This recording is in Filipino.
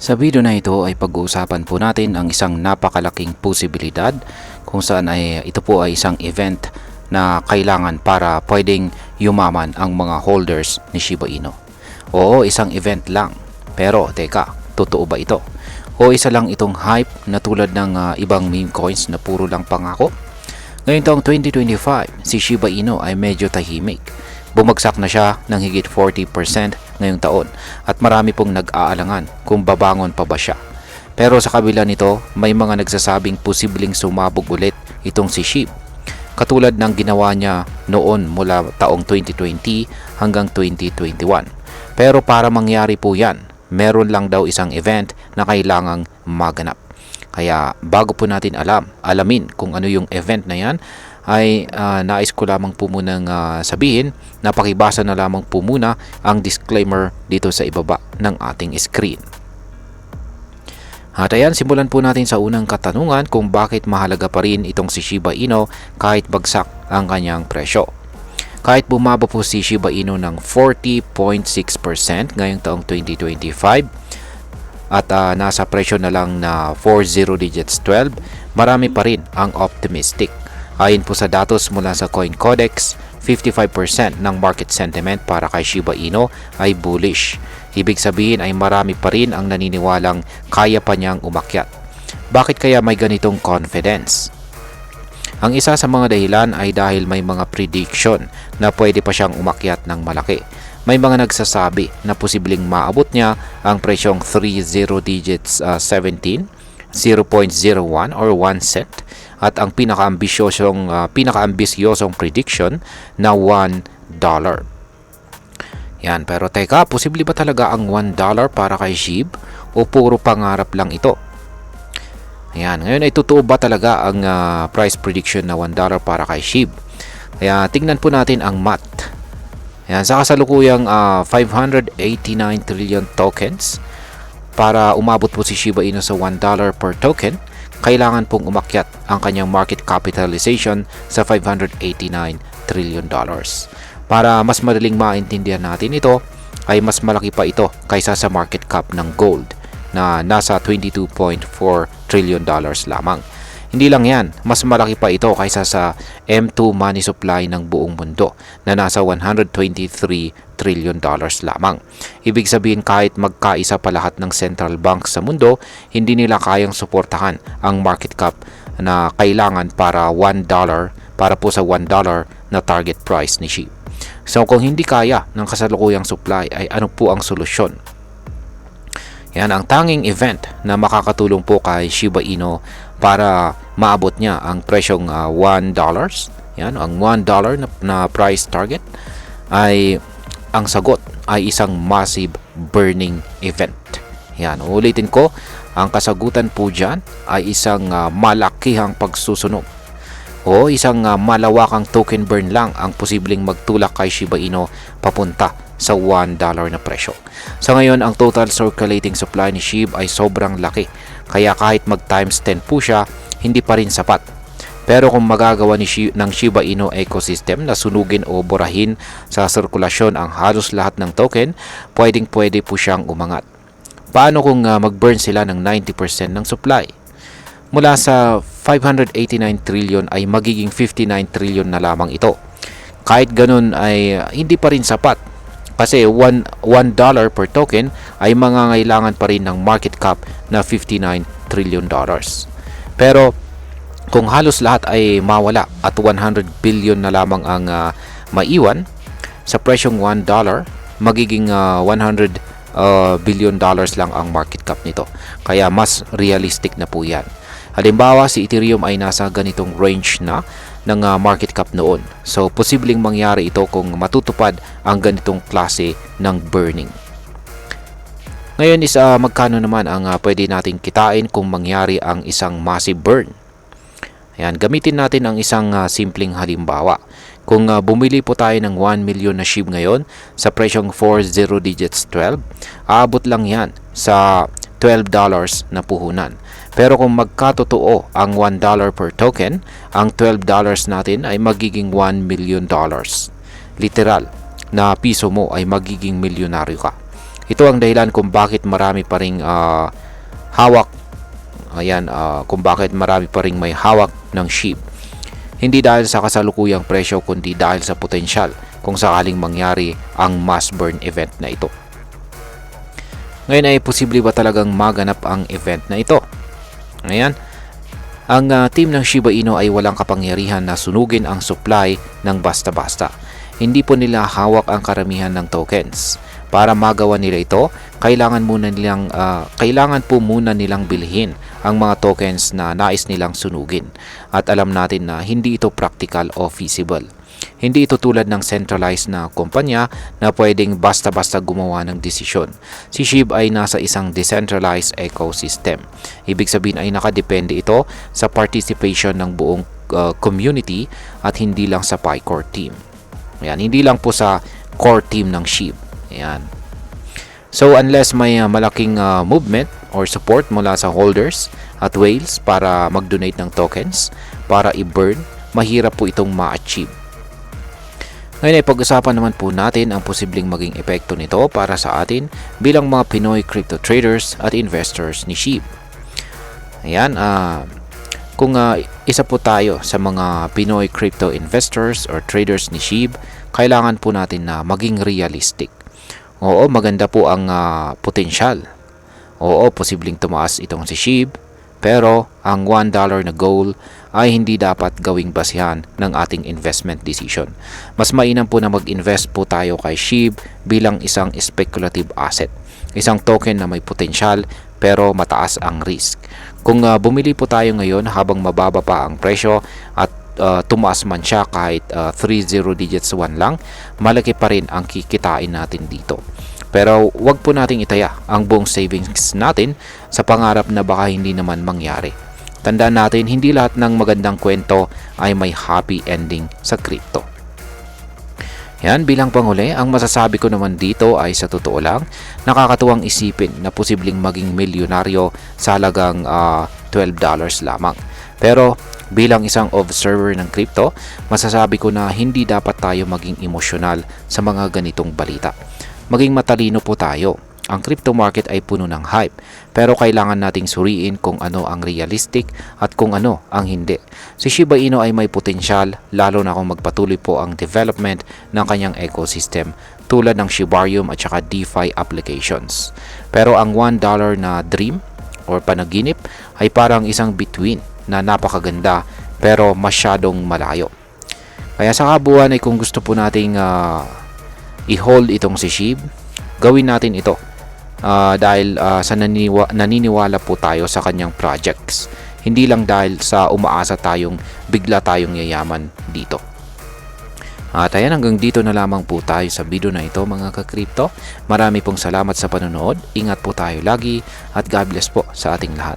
Sa video na ito ay pag-uusapan po natin ang isang napakalaking posibilidad kung saan ito po ay isang event na kailangan para pwedeng yumaman ang mga holders ni Shiba Inu. Oo, isang event lang. Pero teka, totoo ba ito? O isa lang itong hype na tulad ng ibang meme coins na puro lang pangako? Ngayong taong 2025, si Shiba Inu ay medyo tahimik. Bumagsak na siya ng higit 40% ngayong taon at marami pong nag-aalangan kung babangon pa ba siya. Pero sa kabila nito, may mga nagsasabing posibleng sumabog ulit itong si SHIB. Katulad ng ginawa niya noon mula taong 2020 hanggang 2021. Pero para mangyari po yan, meron lang daw isang event na kailangang maganap. Kaya bago po natin alamin kung ano yung event na yan, ay nais ko lamang po munang sabihin na pakibasa na lamang po muna ang disclaimer dito sa ibaba ng ating screen. At ayan, simulan po natin sa unang katanungan kung bakit mahalaga pa rin itong si Shiba Inu kahit bagsak ang kanyang presyo. Kahit bumaba po si Shiba Inu ng 40.6% ngayong taong 2025 at nasa presyo na lang na 40 digits 12, marami pa rin ang optimistic. Ayon po sa datos mula sa CoinCodex, 55% ng market sentiment para kay Shiba Inu ay bullish. Ibig sabihin ay marami pa rin ang naniniwalang kaya pa niyang umakyat. Bakit kaya may ganitong confidence? Ang isa sa mga dahilan ay dahil may mga prediction na pwede pa siyang umakyat ng malaki. May mga nagsasabi na posibleng maabot niya ang presyong 30 digits 17, 0.01 or 1 cent at ang pinakaambisyosong prediction na $1. Yan, pero teka, posible ba talaga ang $1 para kay SHIB o puro pangarap lang ito? Yan, ngayon ay totoo ba talaga ang price prediction na $1 para kay SHIB? Kaya tingnan po natin ang math. Yan, sa kasalukuyang 589 trillion tokens para umabot po si Shiba Inu sa $1 per token, kailangan pong umakyat ang kanyang market capitalization sa $589 trillion. Para mas madaling maintindihan natin ito, ay mas malaki pa ito kaysa sa market cap ng gold na nasa $22.4 trillion lamang. Hindi lang yan, mas malaki pa ito kaysa sa M2 money supply ng buong mundo na nasa $123 trillion lamang. Ibig sabihin kahit magkaisa pa lahat ng central banks sa mundo, hindi nila kayang suportahan ang market cap na kailangan para po sa $1 na target price ni SHIB. So kung hindi kaya ng kasalukuyang supply ay ano po ang solusyon? Yan ang tanging event na makakatulong po kay Shiba Inu para maabot niya ang presyong $1. Yan, ang $1 na price target ay ang sagot ay isang massive burning event. Yan, ulitin ko, ang kasagutan po dyan ay isang malakihang pagsusunog o isang malawakang token burn lang ang posibleng magtulak kay Shiba Inu papunta sa $1 na presyo. Sa ngayon, ang total circulating supply ni SHIB ay sobrang laki. Kaya kahit mag times 10 po siya, hindi pa rin sapat. Pero kung magagawa ng Shiba Inu ecosystem na sunugin o burahin sa sirkulasyon ang halos lahat ng token, pwede po siyang umangat. Paano kung mag-burn sila ng 90% ng supply? Mula sa 589 trillion ay magiging 59 trillion na lamang ito. Kahit ganun ay hindi pa rin sapat. Kasi $1 per token ay mangangailangan pa rin ng market cap na $59 trillion. Pero kung halos lahat ay mawala at 100 billion na lamang ang maiwan, sa presyong $1, magiging $100 billion lang ang market cap nito. Kaya mas realistic na po yan. Halimbawa, si Ethereum ay nasa ganitong range na ng market cap noon. So, posibleng mangyari ito kung matutupad ang ganitong klase ng burning. Ngayon is magkano naman ang pwede nating kitain kung mangyari ang isang massive burn? Ayan, gamitin natin ang isang simpleng halimbawa. Kung bumili po tayo ng 1 million na SHIB ngayon sa presyong 40 digits 12, aabot lang yan sa $12 na puhunan. Pero kung magkatotoo ang $1 per token, ang $12 natin ay magiging $1 million. Literal na piso mo ay magiging milyonaryo ka. Ito ang dahilan kung bakit marami pa ring hawak. Ayan, kung bakit marami pa ring may hawak ng SHIB. Hindi dahil sa kasalukuyang presyo kundi dahil sa potensyal kung sakaling mangyari ang mass burn event na ito. Ngayon ay posible ba talagang maganap ang event na ito? Ayan, ang team ng Shiba Inu ay walang kapangyarihan na sunugin ang supply ng basta-basta. Hindi po nila hawak ang karamihan ng tokens. Para magawa nila ito, kailangan po muna nilang bilhin ang mga tokens na nais nilang sunugin. At alam natin na hindi ito practical o feasible. Hindi ito tulad ng centralized na kumpanya na pwedeng basta-basta gumawa ng desisyon. Si SHIB ay nasa isang decentralized ecosystem. Ibig sabihin ay nakadepende ito sa participation ng buong community at hindi lang sa PyCore team. Ayan, hindi lang po sa core team ng SHIB. Ayan. So unless may malaking movement or support mula sa holders at whales para mag-donate ng tokens para i-burn, mahirap po itong ma-achieve. Ngayon ay pag-usapan naman po natin ang posibleng maging epekto nito para sa atin bilang mga Pinoy crypto traders at investors ni SHIB. Ayan, kung isa po tayo sa mga Pinoy crypto investors or traders ni SHIB, kailangan po natin na maging realistic. Oo, maganda po ang potensyal. Oo, posibleng tumaas itong si SHIB, pero ang $1 na goal ay hindi dapat gawing basihan ng ating investment decision. Mas mainam po na mag-invest po tayo kay SHIB bilang isang speculative asset. Isang token na may potensyal pero mataas ang risk. Kung bumili po tayo ngayon habang mababa pa ang presyo at tumaas man siya kahit 3 0 digits 1 lang, malaki pa rin ang kikitain natin dito. Pero wag po nating itaya ang buong savings natin sa pangarap na baka hindi naman mangyari. Tandaan natin, hindi lahat ng magandang kwento ay may happy ending sa crypto. Yan, bilang panghuli, ang masasabi ko naman dito ay sa totoo lang, nakakatuwang isipin na posibleng maging milyonaryo sa halagang $12 lamang. Pero bilang isang observer ng crypto, masasabi ko na hindi dapat tayo maging emosyonal sa mga ganitong balita. Maging matalino po tayo. Ang crypto market ay puno ng hype, pero kailangan nating suriin kung ano ang realistic at kung ano ang hindi. Si Shiba Inu ay may potensyal, lalo na kung magpatuloy po ang development ng kanyang ecosystem tulad ng Shibarium at saka DeFi applications. Pero ang $1 na dream or panaginip ay parang isang bituin na napakaganda pero masyadong malayo. Kaya sa kabuuan ay kung gusto po nating i-hold itong si SHIB, gawin natin ito dahil sa naniniwala po tayo sa kanyang projects. Hindi lang dahil sa umaasa tayong bigla tayong yayaman dito. At ayan, hanggang dito na lamang po tayo sa video na ito mga ka-crypto. Marami pong salamat sa panonood. Ingat po tayo lagi at God bless po sa ating lahat.